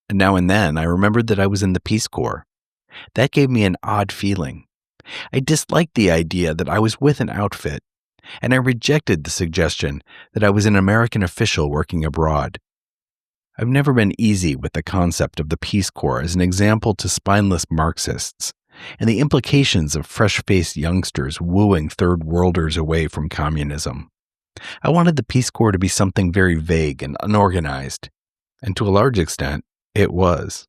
And now and then, I remembered that I was in the Peace Corps. That gave me an odd feeling. I disliked the idea that I was with an outfit, and I rejected the suggestion that I was an American official working abroad. I've never been easy with the concept of the Peace Corps as an example to spineless Marxists, and the implications of fresh-faced youngsters wooing third worlders away from communism. I wanted the Peace Corps to be something very vague and unorganized, and to a large extent, it was.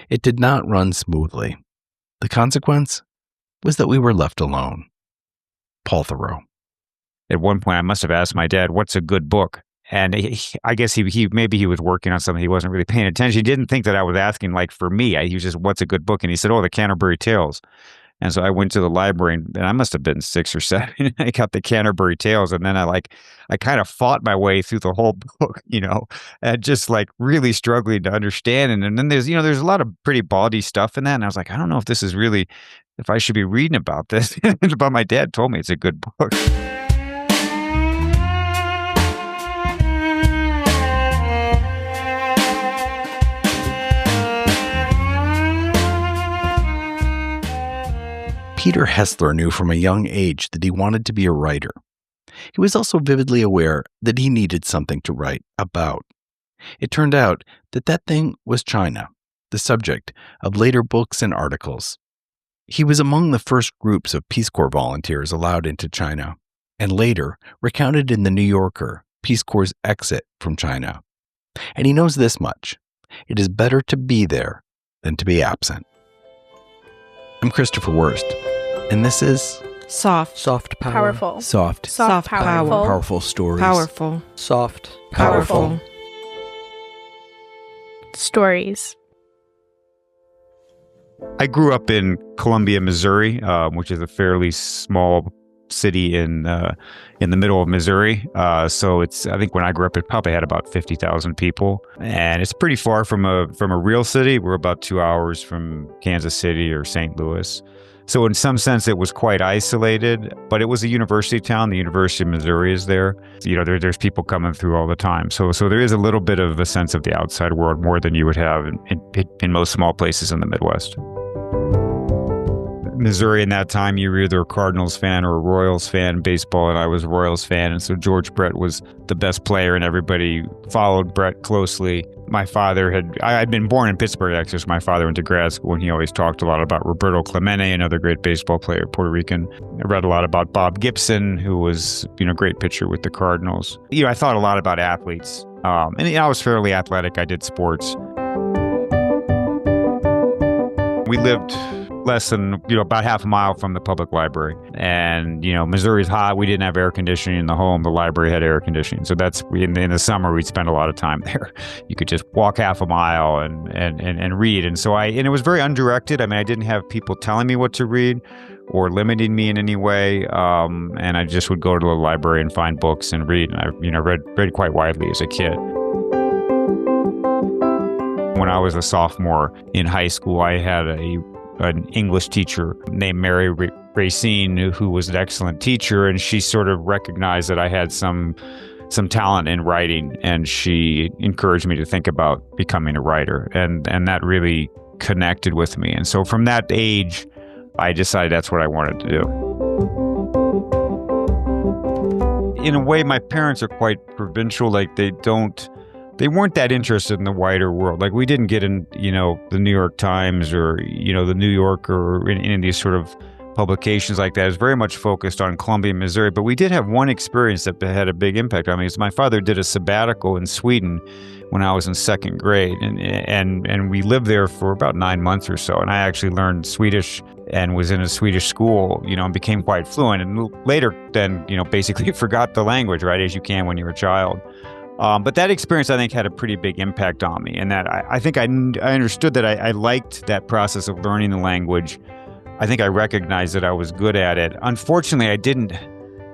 It did not run smoothly. The consequence was that we were left alone. Paul Thoreau. At one point, I must have asked my dad, "What's a good book?" And I guess he maybe he was working on something. He wasn't really paying attention. He didn't think that I was asking like for me. He was just, "What's a good book?" And he said, "Oh, the Canterbury Tales." And so I went to the library, and I must have been 6 or 7. I got the Canterbury Tales, and then I kind of fought my way through the whole book, and just like really struggling to understand. And then there's a lot of pretty bawdy stuff in that, and I was like, I don't know if I should be reading about this. But my dad told me it's a good book. Peter Hessler knew from a young age that he wanted to be a writer. He was also vividly aware that he needed something to write about. It turned out that that thing was China, the subject of later books and articles. He was among the first groups of Peace Corps volunteers allowed into China, and later recounted in the New Yorker Peace Corps' exit from China. And he knows this much: it is better to be there than to be absent. I'm Christopher Wurst, and this is Soft Power. Powerful. Soft Powerful. Powerful stories. Powerful. Soft Powerful stories. I grew up in Columbia, Missouri, which is a fairly small city in the middle of Missouri. So I think when I grew up, it probably had about 50,000 people, and it's pretty far from a real city. We're about 2 hours from Kansas City or St. Louis. So in some sense, it was quite isolated, but it was a university town. The University of Missouri is there. There's people coming through all the time. So there is a little bit of a sense of the outside world, more than you would have in most small places in the Midwest. Missouri in that time, you were either a Cardinals fan or a Royals fan in baseball, and I was a Royals fan, and so George Brett was the best player, and everybody followed Brett closely. My father I'd been born in Pittsburgh, actually, so my father went to grad school, and he always talked a lot about Roberto Clemente, another great baseball player, Puerto Rican. I read a lot about Bob Gibson, who was, a great pitcher with the Cardinals. I thought a lot about athletes, and I was fairly athletic. I did sports. We lived less than, about half a mile from the public library. And, Missouri's hot. We didn't have air conditioning in the home. The library had air conditioning. So in the summer, we'd spend a lot of time there. You could just walk half a mile and read. And so it was very undirected. I didn't have people telling me what to read or limiting me in any way. And I just would go to the library and find books and read. And I read quite widely as a kid. When I was a sophomore in high school, I had an English teacher named Mary Racine, who was an excellent teacher, and she sort of recognized that I had some talent in writing, and she encouraged me to think about becoming a writer, and that really connected with me. And so from that age, I decided that's what I wanted to do. In a way, my parents are quite provincial. They weren't that interested in the wider world. We didn't get in, the New York Times or, the New Yorker or in any of these sort of publications like that. It was very much focused on Columbia, Missouri. But we did have one experience that had a big impact on me. My father did a sabbatical in Sweden when I was in second grade. And we lived there for about 9 months or so. And I actually learned Swedish and was in a Swedish school, and became quite fluent. And later then, basically forgot the language, right, as you can when you're a child. But that experience, I think, had a pretty big impact on me, and that I think I understood that I liked that process of learning the language. I think I recognized that I was good at it. Unfortunately, I didn't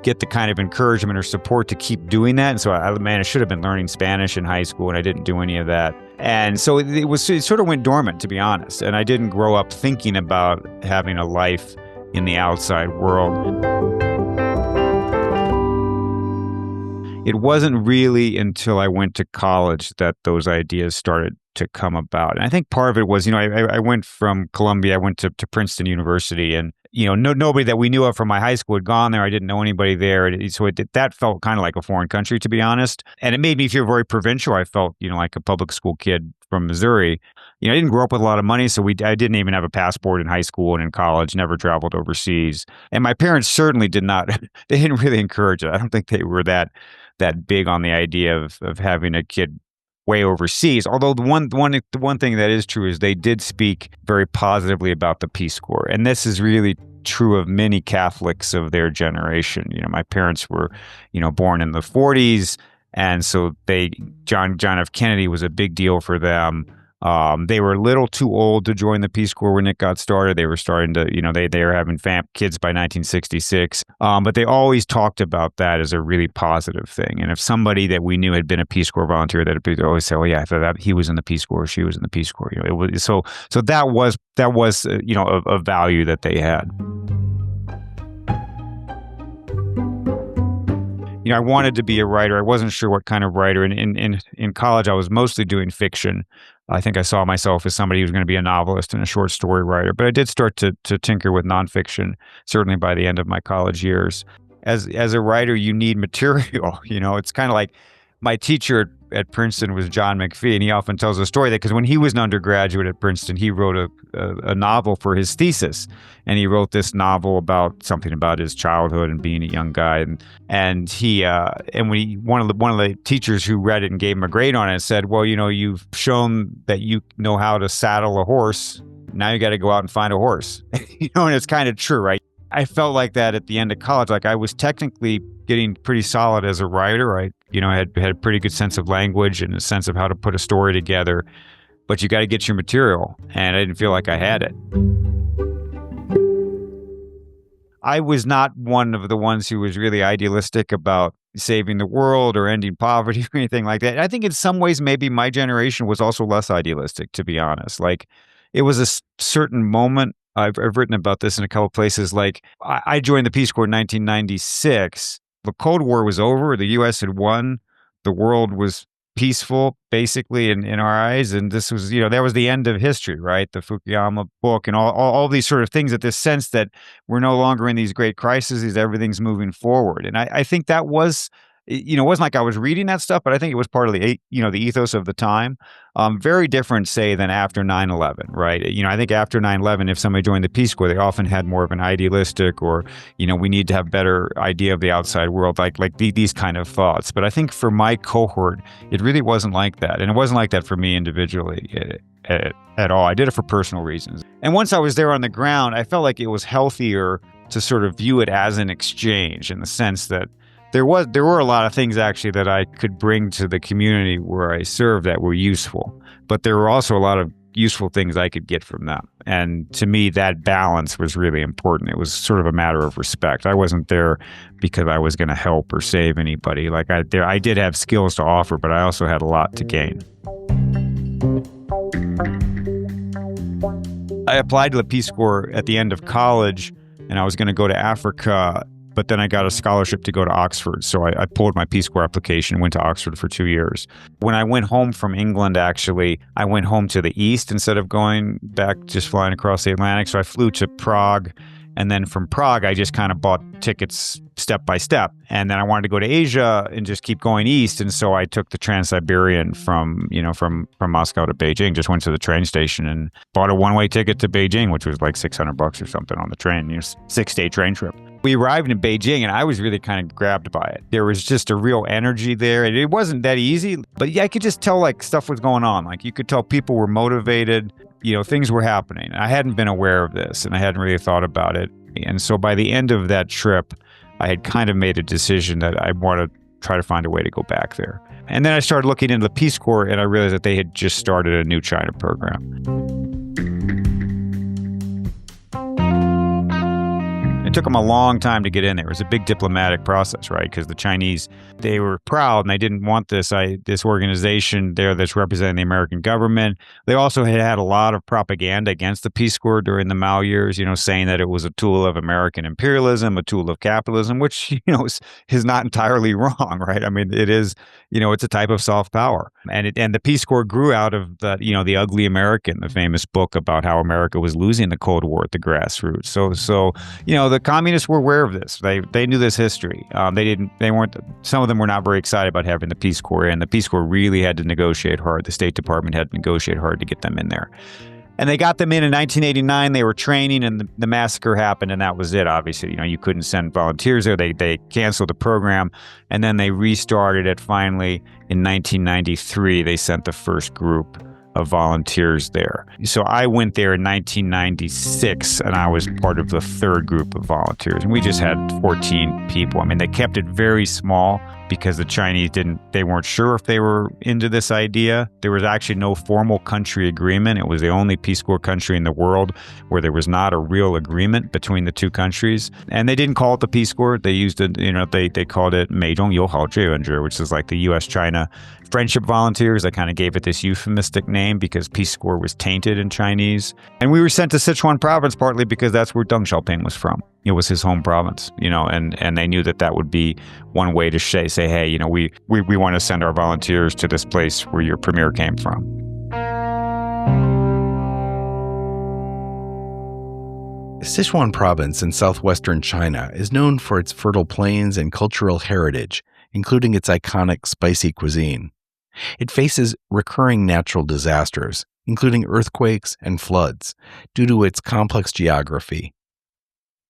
get the kind of encouragement or support to keep doing that, and so I should have been learning Spanish in high school, and I didn't do any of that. And so it sort of went dormant, to be honest, and I didn't grow up thinking about having a life in the outside world. it wasn't really until I went to college that those ideas started to come about. And I think part of it was, I went from Columbia, I went to Princeton University, and nobody that we knew of from my high school had gone there. I didn't know anybody there. So that felt kind of like a foreign country, to be honest. And it made me feel very provincial. I felt, like a public school kid from Missouri. I didn't grow up with a lot of money, so I didn't even have a passport in high school and in college, never traveled overseas. And my parents certainly did not, they didn't really encourage it. I don't think they were that big on the idea of having a kid way overseas. Although the one thing that is true is they did speak very positively about the Peace Corps. And this is really true of many Catholics of their generation. My parents were, born in the 40s. And so John F. Kennedy was a big deal for them. They were a little too old to join the Peace Corps when it got started. They were starting to, they were having kids by 1966. But they always talked about that as a really positive thing. And if somebody that we knew had been a Peace Corps volunteer, they'd always say, "Oh yeah, I thought that he was in the Peace Corps, she was in the Peace Corps." It was so that was a value that they had. I wanted to be a writer. I wasn't sure what kind of writer. And in college, I was mostly doing fiction. I think I saw myself as somebody who was going to be a novelist and a short story writer. But I did start to tinker with nonfiction, certainly by the end of my college years. As a writer, you need material. It's kind of like my teacher at Princeton was John McPhee, and he often tells a story that because when he was an undergraduate at Princeton, he wrote a novel for his thesis, and he wrote this novel about something about his childhood and being a young guy, and he one of the teachers who read it and gave him a grade on it said, "Well, you've shown that you know how to saddle a horse. Now you got to go out and find a horse." And it's kind of true, right? I felt like that at the end of college. Like I was technically getting pretty solid as a writer. I had a pretty good sense of language and a sense of how to put a story together, but you got to get your material. And I didn't feel like I had it. I was not one of the ones who was really idealistic about saving the world or ending poverty or anything like that. I think in some ways, maybe my generation was also less idealistic, to be honest. Like it was a certain moment. I've written about this in a couple of places. Like I joined the Peace Corps in 1996. The Cold War was over. The U.S. had won. The world was peaceful, basically, in our eyes. And this was, that was the end of history, right? The Fukuyama book and all these sort of things, that this sense that we're no longer in these great crises, everything's moving forward. And I think that was, it wasn't like I was reading that stuff, but I think it was part of the ethos of the time. Very different, say, than after 9/11, right? I think after 9/11, if somebody joined the Peace Corps, they often had more of an idealistic or, we need to have better idea of the outside world, like these kind of thoughts. But I think for my cohort, it really wasn't like that. And it wasn't like that for me individually at all. I did it for personal reasons. And once I was there on the ground, I felt like it was healthier to sort of view it as an exchange, in the sense that there were a lot of things actually that I could bring to the community where I served that were useful, but there were also a lot of useful things I could get from them. And to me, that balance was really important. It was sort of a matter of respect. I wasn't there because I was going to help or save anybody. Like I did have skills to offer, but I also had a lot to gain. I applied to the Peace Corps at the end of college, and I was going to go to Africa. But then I got a scholarship to go to Oxford. So I pulled my Peace Corps application and went to Oxford for 2 years. When I went home from England, actually, I went home to the east instead of going back, just flying across the Atlantic. So I flew to Prague. And then from Prague, I just kind of bought tickets step by step. And then I wanted to go to Asia and just keep going east. And so I took the Trans-Siberian from Moscow to Beijing, just went to the train station and bought a one-way ticket to Beijing, which was like $600 or something on the train, 6-day train trip. We arrived in Beijing and I was really kind of grabbed by it. There was just a real energy there. It wasn't that easy, but yeah, I could just tell like stuff was going on. Like you could tell people were motivated. Things were happening. I hadn't been aware of this and I hadn't really thought about it. And so by the end of that trip, I had kind of made a decision that I want to try to find a way to go back there. And then I started looking into the Peace Corps and I realized that they had just started a new China program. It took them a long time to get in there. It was a big diplomatic process, right? Because the Chinese, they were proud and they didn't want this organization there that's representing the American government. They also had a lot of propaganda against the Peace Corps during the Mao years, saying that it was a tool of American imperialism, a tool of capitalism, which, is not entirely wrong, right? I mean, it is, it's a type of soft power. And the Peace Corps grew out of that, The Ugly American, the famous book about how America was losing the Cold War at the grassroots. So the communists were aware of this. They knew this history. Some of them were not very excited about having the Peace Corps in. The Peace Corps really had to negotiate hard. The State Department had to negotiate hard to get them in there. And they got them in 1989. They were training, and the massacre happened, and that was it, obviously. You couldn't send volunteers there. They canceled the program, and then they restarted it finally in 1993. They sent the first group of volunteers there. So I went there in 1996, and I was part of the third group of volunteers. And we just had 14 people. I mean, they kept it very small because the Chinese they weren't sure if they were into this idea. There was actually no formal country agreement. It was the only Peace Corps country in the world where there was not a real agreement between the two countries. And they didn't call it the Peace Corps. They used it, they called it 美中友好志愿者, which is like the U.S.-China friendship volunteers. They kind of gave it this euphemistic name because Peace Corps was tainted in Chinese. And we were sent to Sichuan province partly because that's where Deng Xiaoping was from. It was his home province, and they knew that would be one way to say, hey, we want to send our volunteers to this place where your premier came from. Sichuan province in southwestern China is known for its fertile plains and cultural heritage, including its iconic spicy cuisine. It faces recurring natural disasters, including earthquakes and floods, due to its complex geography.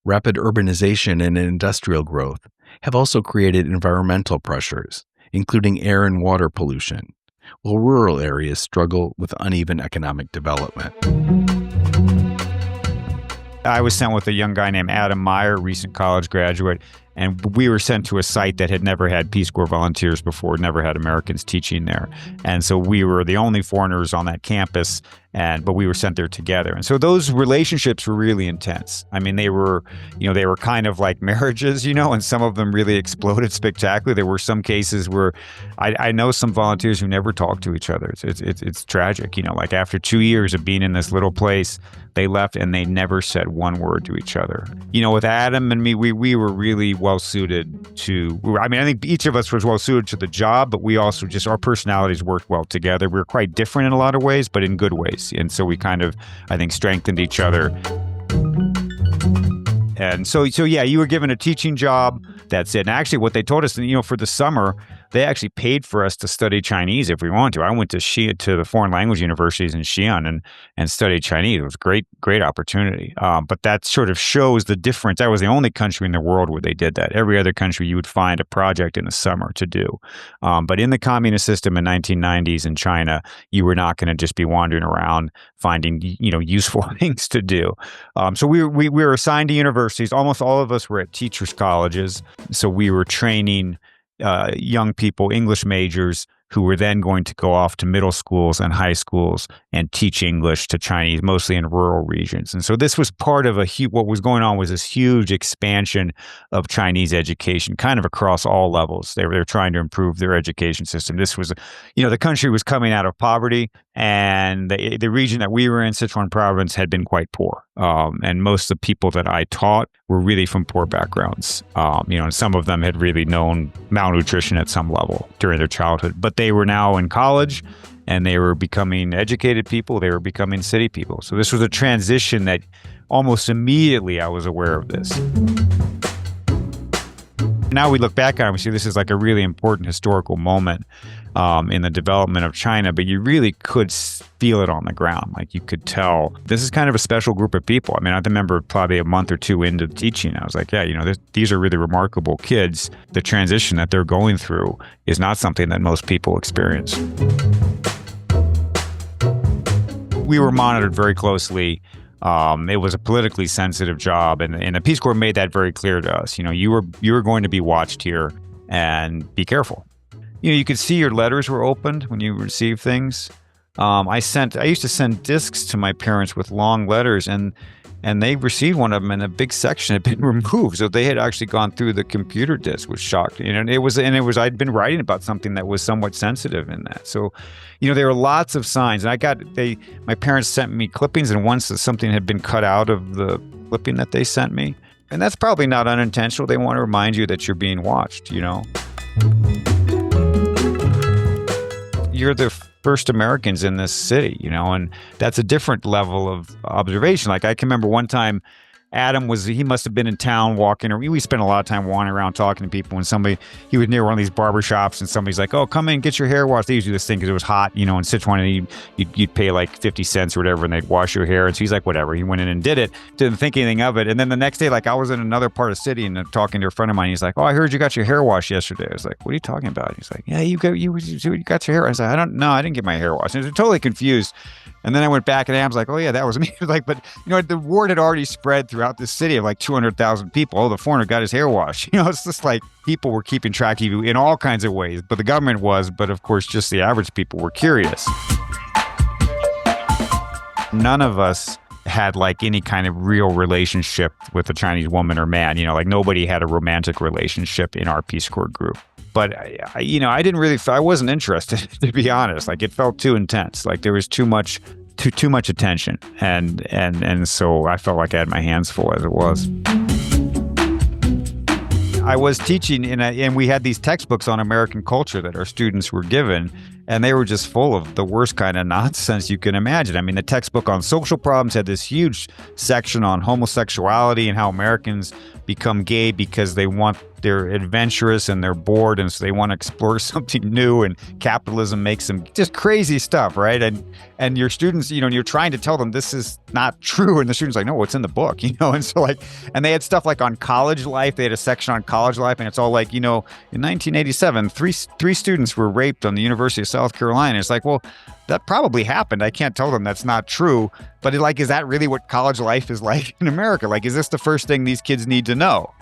Rapid urbanization and industrial growth have also created environmental pressures, including air and water pollution, while rural areas struggle with uneven economic development. I was sent with a young guy named Adam Meyer, recent college graduate, and we were sent to a site that had never had Peace Corps volunteers before, never had Americans teaching there. And so we were the only foreigners on that campus, but we were sent there together. And so those relationships were really intense. I mean, they were kind of like marriages, and some of them really exploded spectacularly. There were some cases where I know some volunteers who never talked to each other. It's tragic, like after 2 years of being in this little place, they left and they never said one word to each other. With Adam and me, we were really well suited to, I think each of us was well suited to the job, but we also our personalities worked well together. We were quite different in a lot of ways, but in good ways. And so we kind of, I think, strengthened each other. And so yeah, you were given a teaching job. That's it. And actually what they told us, for the summer, they actually paid for us to study Chinese if we wanted to. I went to the foreign language universities in Xi'an and studied Chinese. It was a great opportunity. But that sort of shows the difference. That was the only country in the world where they did that. Every other country, you would find a project in the summer to do. But in the communist system in 1990s in China, you were not going to just be wandering around finding, useful things to do. So we were assigned to universities. Almost all of us were at teachers' colleges. So we were training young people, English majors, who were then going to go off to middle schools and high schools and teach English to Chinese, mostly in rural regions. And so this was part of what was going on was this huge expansion of Chinese education, kind of across all levels. They were trying to improve their education system. This was, the country was coming out of poverty, and the region that we were in, Sichuan province, had been quite poor. And most of the people that I taught were really from poor backgrounds. And some of them had really known malnutrition at some level during their childhood, but they were now in college and they were becoming educated people. They were becoming city people. So this was a transition that almost immediately I was aware of this. Now we look back on it, we see this is like a really important historical moment in the development of China, but you really could feel it on the ground. Like you could tell this is kind of a special group of people. I remember probably a month or two into teaching, I was like, yeah, these are really remarkable kids. The transition that they're going through is not something that most people experience. We were monitored very closely. It was a politically sensitive job, and the Peace Corps made that very clear to us. You were going to be watched here, and be careful. You could see your letters were opened when you received things. I used to send discs to my parents with long letters, and and they received one of them, and a big section had been removed. So they had actually gone through the computer disk, which shocked me. And it was I'd been writing about something that was somewhat sensitive in that. So, there were lots of signs, and my parents sent me clippings, and once something had been cut out of the clipping that they sent me. And that's probably not unintentional. They want to remind you that you're being watched, You're the first Americans in this city, and that's a different level of observation. Like I can remember one time Adam he must have been in town walking, or we spent a lot of time wandering around talking to people, and he was near one of these barber shops, and somebody's like, oh, come in, get your hair washed. They used to do this thing because it was hot, in Sichuan, and you'd pay like 50 cents or whatever, and they'd wash your hair. And so he's like, whatever. He went in and did it, didn't think anything of it. And then the next day, like I was in another part of the city and talking to a friend of mine. He's like, oh, I heard you got your hair washed yesterday. I was like, what are you talking about? He's like, yeah, you got your hair. I was like, I didn't get my hair washed. And I was totally confused. And then I went back and Adam's like, oh yeah, that was me. Like, but the word had already spread throughout the city of like 200,000 people. Oh, the foreigner got his hair washed. It's just like people were keeping track of you in all kinds of ways, but the government was, but of course, just the average people were curious. None of us had like any kind of real relationship with a Chinese woman or man, like nobody had a romantic relationship in our Peace Corps group. But I wasn't interested, to be honest. Like it felt too intense. Like there was too much attention, and so I felt like I had my hands full as it was. I was teaching and we had these textbooks on American culture that our students were given, and they were just full of the worst kind of nonsense you can imagine. I mean, the textbook on social problems had this huge section on homosexuality and how Americans become gay because they're adventurous and they're bored, and so they want to explore something new, and capitalism makes them just crazy stuff, right? And your students, and you're trying to tell them this is not true, and the students are like, no, it's in the book, and so and they had stuff like on college life. They had a section on college life, and it's all like, in 1987, three students were raped on the University of South Carolina. It's like, well, that probably happened. I can't tell them that's not true, but is that really what college life is like in America? Like, is this the first thing these kids need to know?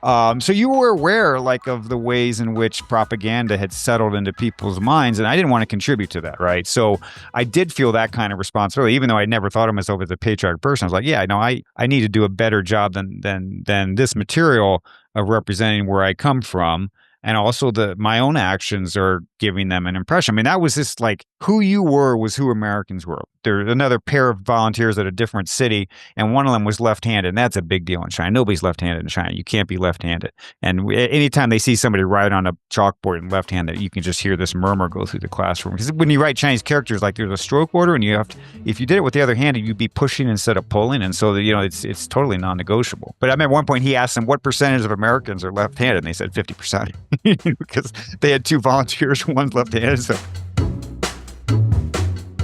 So you were aware, of the ways in which propaganda had settled into people's minds, and I didn't want to contribute to that, right? So I did feel that kind of responsibility, even though I never thought of myself as a patriotic person. I was like, yeah, no, I need to do a better job than this material of representing where I come from. And also my own actions are giving them an impression. I mean, that was just like who you were was who Americans were. There's another pair of volunteers at a different city, and one of them was left-handed, and that's a big deal in China. Nobody's left-handed in China. You can't be left-handed. And anytime they see somebody write on a chalkboard in left-handed, you can just hear this murmur go through the classroom. Because when you write Chinese characters, like there's a stroke order, and if you did it with the other hand, you'd be pushing instead of pulling, and so it's totally non-negotiable. But I remember at one point he asked them what percentage of Americans are left-handed, and they said 50%. Because they had two volunteers, one's left-handed. So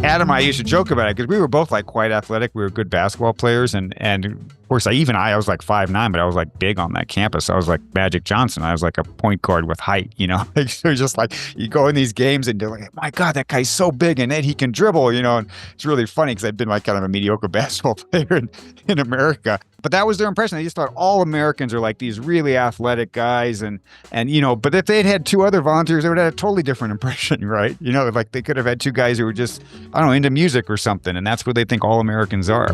Adam and I used to joke about it because we were both like quite athletic. We were good basketball players, and of course I was like 5'9", but I was like big on that campus. I was like Magic Johnson. I was like a point guard with height, So just like you go in these games and you're like, my God, that guy's so big, and then he can dribble, And it's really funny because I'd been like kind of a mediocre basketball player in America. But that was their impression. They just thought all Americans are like these really athletic guys, and but if they'd had two other volunteers, they would have had a totally different impression, right? Like they could have had two guys who were just, I don't know, into music or something, and that's what they think all Americans are.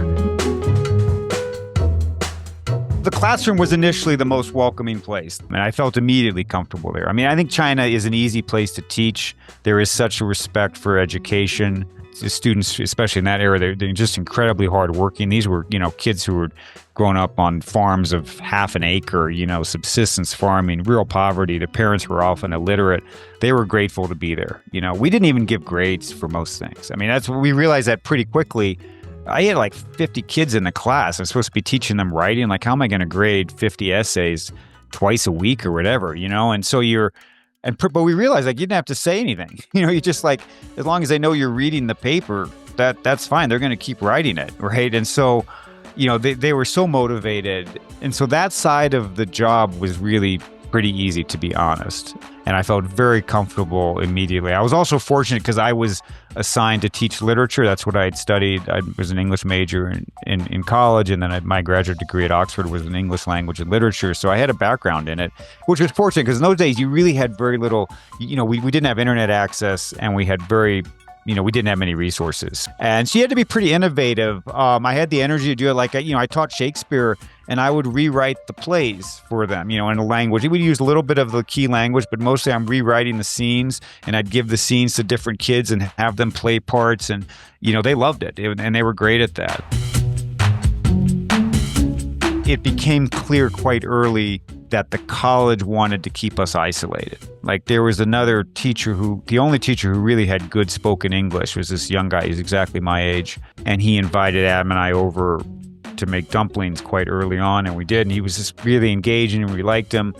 The classroom was initially the most welcoming place, and I felt immediately comfortable there. I mean, I think China is an easy place to teach. There is such a respect for education. The students, especially in that era, they're just incredibly hardworking. These were, kids who were growing up on farms of half an acre, subsistence farming, real poverty. The parents were often illiterate. They were grateful to be there. We didn't even give grades for most things. I mean, we realized that pretty quickly. I had like 50 kids in the class. I'm supposed to be teaching them writing. Like, how am I going to grade 50 essays twice a week or whatever, And so but we realized like you didn't have to say anything. You just like, as long as they know you're reading the paper, that's fine. They're going to keep writing it, right? And so, they were so motivated. And so that side of the job was really pretty easy, to be honest. And I felt very comfortable immediately. I was also fortunate because I was assigned to teach literature. That's what I had studied. I was an English major in college, and then my graduate degree at Oxford was in English language and literature. So I had a background in it, which was fortunate because in those days you really had very little, we didn't have internet access, and we had very we didn't have many resources. And she had to be pretty innovative. I had the energy to do it. Like, I taught Shakespeare, and I would rewrite the plays for them, in a language. We would use a little bit of the key language, but mostly I'm rewriting the scenes, and I'd give the scenes to different kids and have them play parts. And, they loved it, and they were great at that. It became clear quite early that the college wanted to keep us isolated. Like, there was another teacher the only teacher who really had good spoken English was this young guy. He's exactly my age. And he invited Adam and I over to make dumplings quite early on. And we did. And he was just really engaging, and we liked him.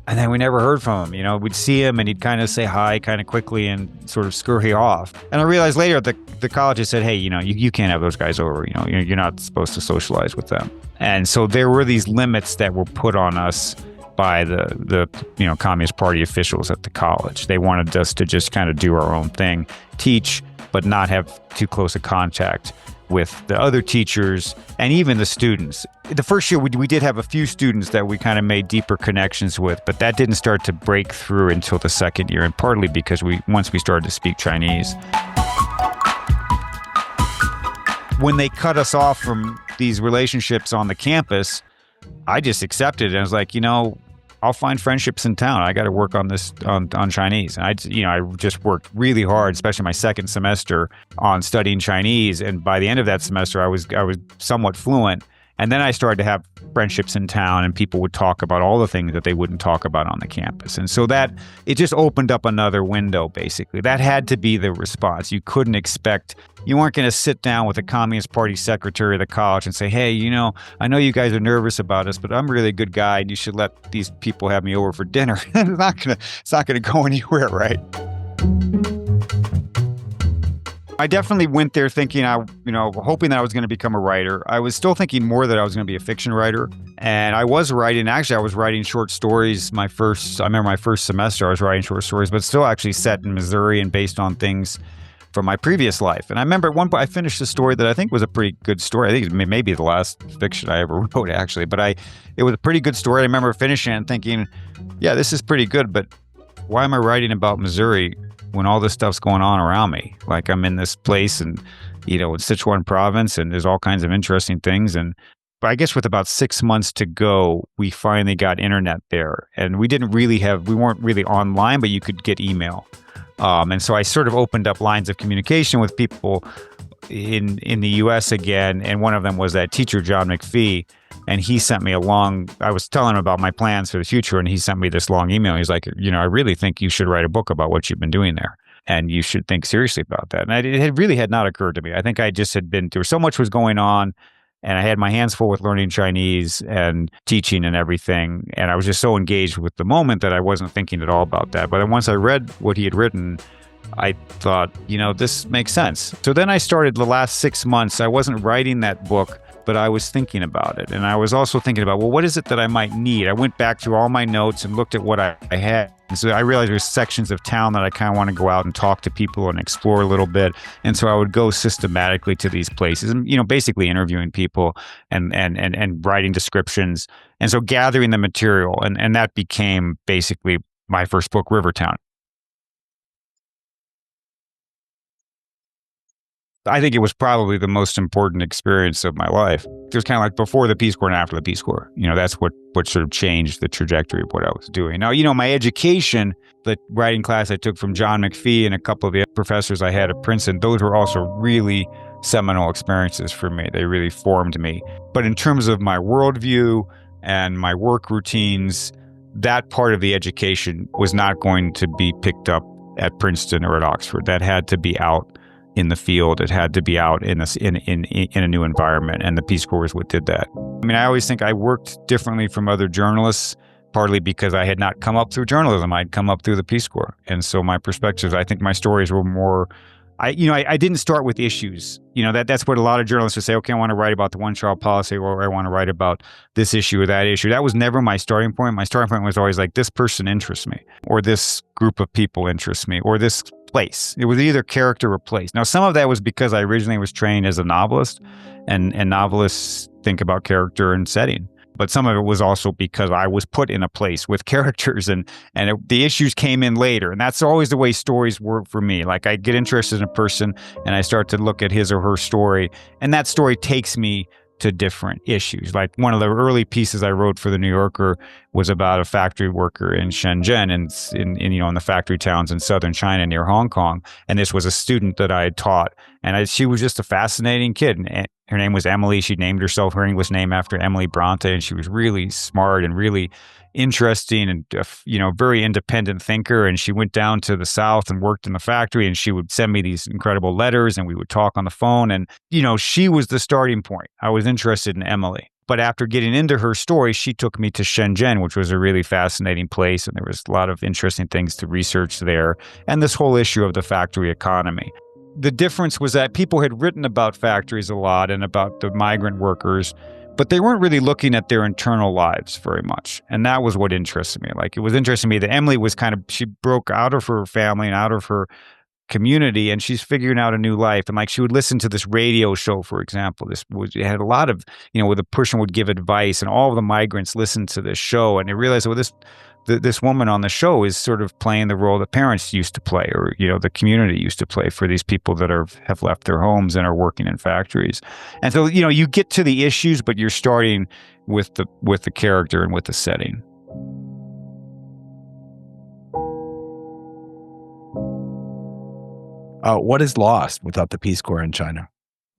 And then we never heard from him. We'd see him and he'd kind of say hi kind of quickly and sort of scurry off. And I realized later the college had said, hey, you can't have those guys over. You're not supposed to socialize with them. And so there were these limits that were put on us by the Communist Party officials at the college. They wanted us to just kind of do our own thing, teach, but not have too close a contact with the other teachers and even the students. The first year, we did have a few students that we kind of made deeper connections with, but that didn't start to break through until the second year, and partly because once we started to speak Chinese. When they cut us off from these relationships on the campus, I just accepted it. I was like, I'll find friendships in town. I got to work on this on Chinese. And I just worked really hard, especially my second semester, on studying Chinese. And by the end of that semester, I was somewhat fluent. And then I started to have friendships in town, and people would talk about all the things that they wouldn't talk about on the campus. And so it just opened up another window, basically. That had to be the response. You weren't going to sit down with the Communist Party secretary of the college and say, hey, I know you guys are nervous about us, but I'm a really good guy, and you should let these people have me over for dinner. It's not going to go anywhere, right? I definitely went there thinking, hoping that I was going to become a writer. I was still thinking more that I was going to be a fiction writer. And I was writing short stories. I remember my first semester, I was writing short stories, but still actually set in Missouri and based on things from my previous life. And I remember at one point I finished a story that I think was a pretty good story. I think it may be the last fiction I ever wrote, actually. But it was a pretty good story. I remember finishing it and thinking, yeah, this is pretty good, but why am I writing about Missouri when all this stuff's going on around me? Like, I'm in this place and, in Sichuan province, and there's all kinds of interesting things. But I guess with about 6 months to go, we finally got internet there. And we weren't really online, but you could get email. And so I sort of opened up lines of communication with people in the U.S. again. And one of them was that teacher, John McPhee. And he sent me I was telling him about my plans for the future, and he sent me this long email. He's like, I really think you should write a book about what you've been doing there, and you should think seriously about that. And it really had not occurred to me. I think I just had been through so much was going on, and I had my hands full with learning Chinese and teaching and everything. And I was just so engaged with the moment that I wasn't thinking at all about that. But then once I read what he had written, I thought, this makes sense. So then I started the last 6 months. I wasn't writing that book, but I was thinking about it. And I was also thinking about, well, what is it that I might need? I went back through all my notes and looked at what I had. And so I realized there's sections of town that I kind of want to go out and talk to people and explore a little bit. And so I would go systematically to these places and, basically interviewing people and writing descriptions. And so gathering the material. And that became basically my first book, Rivertown. I think it was probably the most important experience of my life. It was kind of like before the Peace Corps and after the Peace Corps. That's what sort of changed the trajectory of what I was doing. Now, my education, the writing class I took from John McPhee and a couple of the professors I had at Princeton, those were also really seminal experiences for me. They really formed me. But in terms of my worldview and my work routines, that part of the education was not going to be picked up at Princeton or at Oxford. That had to be out in the field. It had to be out in a new environment, and the Peace Corps is what did that. I always think I worked differently from other journalists, partly because I had not come up through journalism. I'd come up through the Peace Corps, and so my perspectives, I think my stories were more. I didn't start with issues. That's what a lot of journalists would say. Okay, I want to write about the one-child policy, or I want to write about this issue or that issue. That was never my starting point. My starting point was always like, this person interests me, or this group of people interests me, or this place. It was either character or place. Now, some of that was because I originally was trained as a novelist, and novelists think about character and setting. But some of it was also because I was put in a place with characters the issues came in later. And that's always the way stories work for me. Like I get interested in a person and I start to look at his or her story, and that story takes me to different issues. Like one of the early pieces I wrote for the New Yorker was about a factory worker in Shenzhen and in the factory towns in southern China near Hong Kong. And this was a student that I had taught, and she was just a fascinating kid. And her name was Emily. She named herself her English name after Emily Bronte, and she was really smart and really interesting and very independent thinker. And she went down to the South and worked in the factory, and she would send me these incredible letters, and we would talk on the phone. And she was the starting point. I was interested in Emily. But after getting into her story, she took me to Shenzhen, which was a really fascinating place, and there was a lot of interesting things to research there, and this whole issue of the factory economy. The difference was that people had written about factories a lot and about the migrant workers, but they weren't really looking at their internal lives very much. And that was what interested me. Like, it was interesting to me that Emily was she broke out of her family and out of her community, and she's figuring out a new life. And like, she would listen to this radio show, for example. It had a lot of, where the person would give advice, and all of the migrants listened to this show, and they realized, well, this woman on the show is sort of playing the role that parents used to play, or the community used to play for these people that have left their homes and are working in factories. And so you get to the issues, but you're starting with the character and with the setting. What is lost without the Peace Corps in China?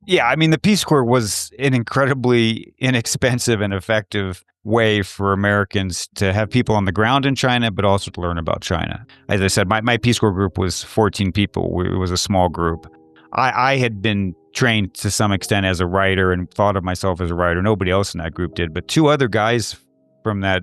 Yeah, I mean, the Peace Corps was an incredibly inexpensive and effective way for Americans to have people on the ground in China, but also to learn about China. As I said, my Peace Corps group was 14 people. It was a small group. I had been trained to some extent as a writer and thought of myself as a writer. Nobody else in that group did, but two other guys from that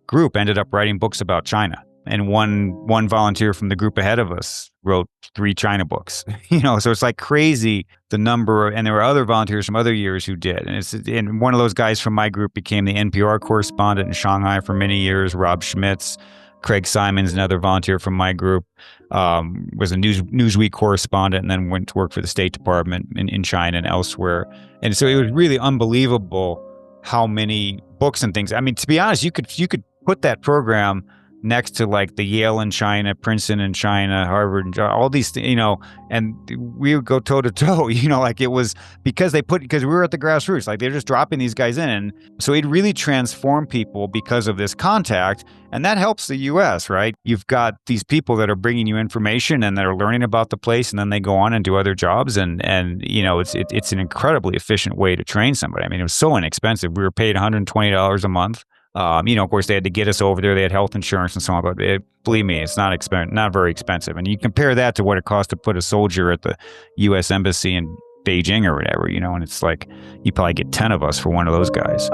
group ended up writing books about China. And one volunteer from the group ahead of us wrote 3 China books, so it's like crazy the number. And there were other volunteers from other years who did. And one of those guys from my group became the NPR correspondent in Shanghai for many years, Rob Schmitz. Craig Simons, another volunteer from my group, was a Newsweek correspondent and then went to work for the State Department in China and elsewhere. And so it was really unbelievable how many books and things. I mean, to be honest, you could put that program next to like the Yale in China, Princeton in China, Harvard, all these, and we would go toe to toe, like it was because we were at the grassroots, like they're just dropping these guys in. And so it really transformed people because of this contact. And that helps the U.S., right? You've got these people that are bringing you information and that are learning about the place, and then they go on and do other jobs. And it's an incredibly efficient way to train somebody. I mean, it was so inexpensive. We were paid $120 a month. Of course, they had to get us over there. They had health insurance and so on. But believe me, it's not very expensive. And you compare that to what it costs to put a soldier at the U.S. Embassy in Beijing or whatever, and it's like you probably get 10 of us for one of those guys.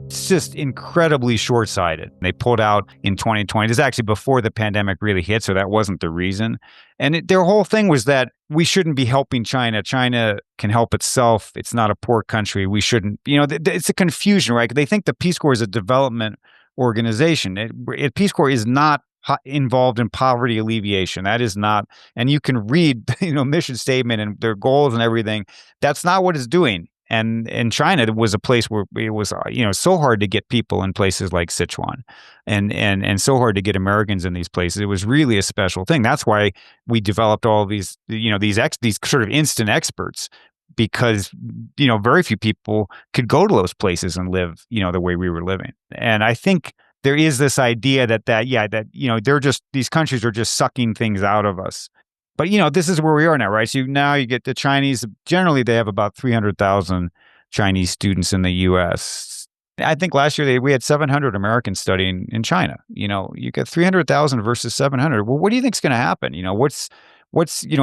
It's just incredibly short-sighted. They pulled out in 2020. This is actually before the pandemic really hit, so that wasn't the reason. And their whole thing was that we shouldn't be helping China. China can help itself. It's not a poor country. We shouldn't, it's a confusion, right? They think the Peace Corps is a development organization. Peace Corps is not involved in poverty alleviation. That is not, and you can read, mission statement and their goals and everything. That's not what it's doing. And in China, it was a place where it was, so hard to get people in places like Sichuan, and so hard to get Americans in these places. It was really a special thing. That's why we developed all these, these sort of instant experts, because very few people could go to those places and live, the way we were living. And I think there is this idea that they're just, these countries are just sucking things out of us. But, this is where we are now, right? So now you get the Chinese, generally they have about 300,000 Chinese students in the U.S. I think last year we had 700 Americans studying in China. You get 300,000 versus 700. Well, what do you think is going to happen? What's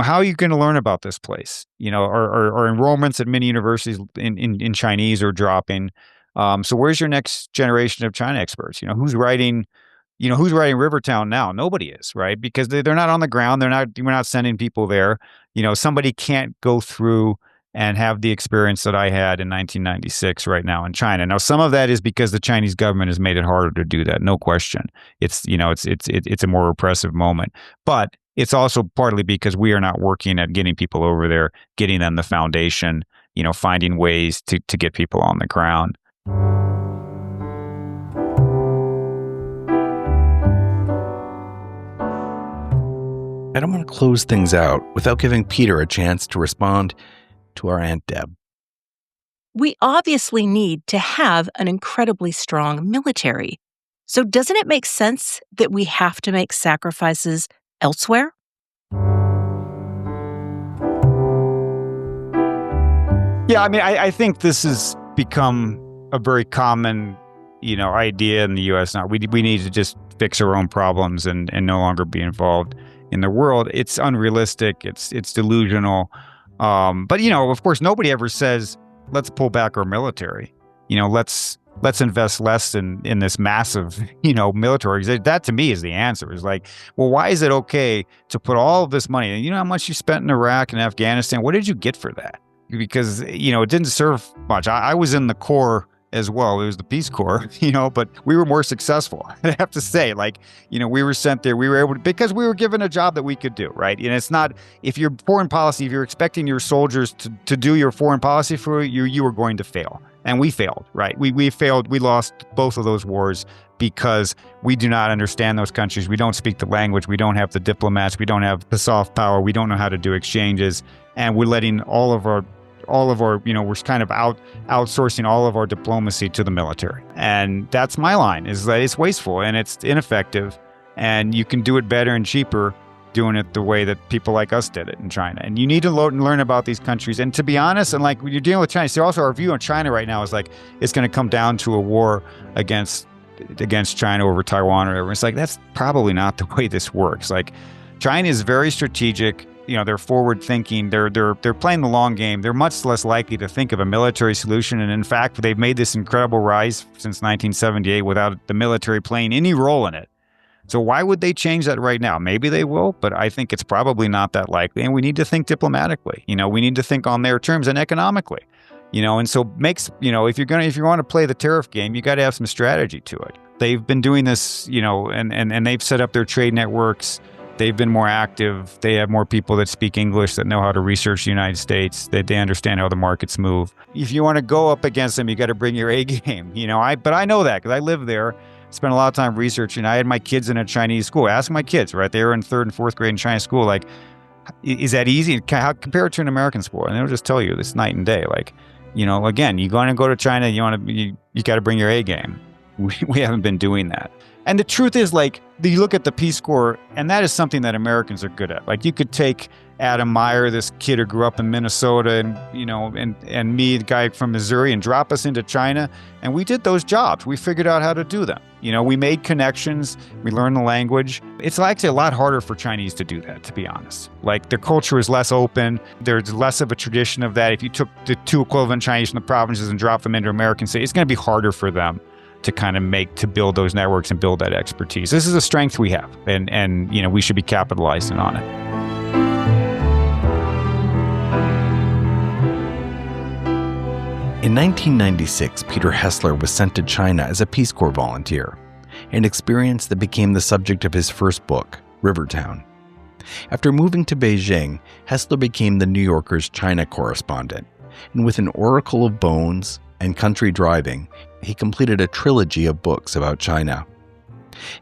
how are you going to learn about this place? Or enrollments at many universities in Chinese are dropping. So where's your next generation of China experts? Who's writing Rivertown now? Nobody is, right? Because they're not on the ground. We're not sending people there. Somebody can't go through and have the experience that I had in 1996 right now in China. Now, some of that is because the Chinese government has made it harder to do that, no question. It's a more repressive moment, but it's also partly because we are not working at getting people over there, getting them the foundation, finding ways to get people on the ground. I don't want to close things out without giving Peter a chance to respond to our Aunt Deb. We obviously need to have an incredibly strong military. So doesn't it make sense that we have to make sacrifices elsewhere? Yeah, I mean, I think this has become a very common, idea in the U.S. now. We need to just fix our own problems and no longer be involved in the world. It's unrealistic. It's delusional. But of course, nobody ever says, let's pull back our military. Let's invest less in this massive, military. That to me is the answer. Is like, well, why is it okay to put all of this money? And you know how much you spent in Iraq and Afghanistan? What did you get for that? Because, it didn't serve much. I was in the Corps as well. It was the Peace Corps, but we were more successful. I have to say, we were sent there. We were able to, because we were given a job that we could do, right? And it's not, if your foreign policy, if you're expecting your soldiers to do your foreign policy for you, you are going to fail. And we failed, right? We failed. We lost both of those wars because we do not understand those countries. We don't speak the language. We don't have the diplomats. We don't have the soft power. We don't know how to do exchanges. And we're letting all of our, we're kind of outsourcing all of our diplomacy to the military. And that's my line, is that it's wasteful and it's ineffective. And you can do it better and cheaper doing it the way that people like us did it in China. And you need to learn about these countries. And to be honest, and when you're dealing with China, so also our view on China right now is it's going to come down to a war against China over Taiwan or whatever. It's that's probably not the way this works. China is very strategic. They're forward thinking. They're playing the long game. They're much less likely to think of a military solution. And in fact, they've made this incredible rise since 1978 without the military playing any role in it. So why would they change that right now? Maybe they will, but I think it's probably not that likely. And we need to think diplomatically. We need to think on their terms and economically. And so if you want to play the tariff game, you got to have some strategy to it. They've been doing this, and they've set up their trade networks. They've been more active. They have more people that speak English, that know how to research the United States, that they understand how the markets move. If you want to go up against them, you got to bring your A game. But I know that because I live there, spent a lot of time researching. I had my kids in a Chinese school. Ask my kids, right? They were in 3rd and 4th grade in Chinese school. Is that easy? Compare it to an American school, and they'll just tell you it's night and day. Again, you're going to go to China, you got to bring your A game. We haven't been doing that. And the truth is, you look at the Peace Corps, and that is something that Americans are good at. You could take Adam Meyer, this kid who grew up in Minnesota, and me, the guy from Missouri, and drop us into China, and we did those jobs. We figured out how to do them. We made connections. We learned the language. It's actually a lot harder for Chinese to do that, to be honest. Their culture is less open. There's less of a tradition of that. If you took the 2 equivalent Chinese from the provinces and dropped them into American cities, it's going to be harder for them to kind of to build those networks and build that expertise. This is a strength we have, and we should be capitalizing on it. In 1996, Peter Hessler was sent to China as a Peace Corps volunteer, an experience that became the subject of his first book, Rivertown. After moving to Beijing, Hessler became the New Yorker's China correspondent, and with an oracle of bones and country driving, he completed a trilogy of books about China.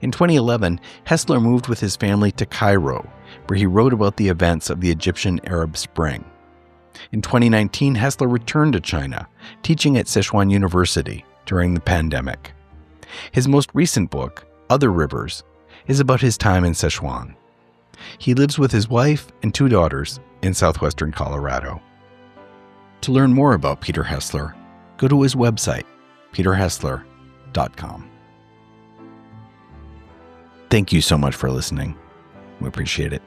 In 2011, Hessler moved with his family to Cairo, where he wrote about the events of the Egyptian Arab Spring. In 2019, Hessler returned to China, teaching at Sichuan University during the pandemic. His most recent book, Other Rivers, is about his time in Sichuan. He lives with his wife and 2 daughters in southwestern Colorado. To learn more about Peter Hessler, go to his website, peterhessler.com. Thank you so much for listening. We appreciate it.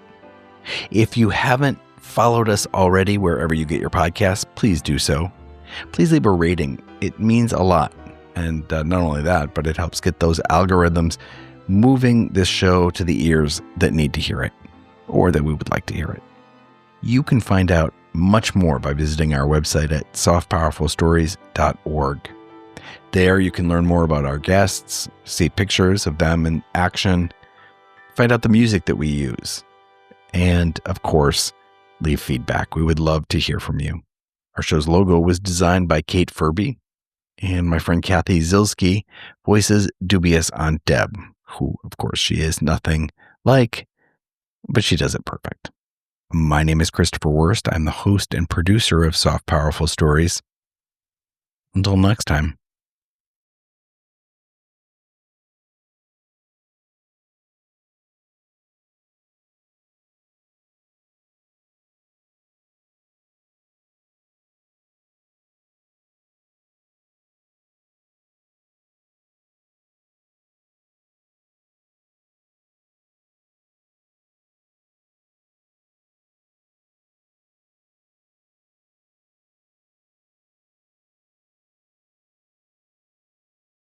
If you haven't followed us already wherever you get your podcasts, please do so. Please leave a rating. It means a lot. And not only that, but it helps get those algorithms moving this show to the ears that need to hear it, or that we would like to hear it. You can find out much more by visiting our website at softpowerfulstories.org. There you can learn more about our guests, see pictures of them in action, find out the music that we use, and, of course, leave feedback. We would love to hear from you. Our show's logo was designed by Kate Furby, and my friend Kathy Zilski voices dubious Aunt Deb, who, of course, she is nothing like, but she does it perfect. My name is Christopher Wurst. I'm the host and producer of Soft Powerful Stories. Until next time.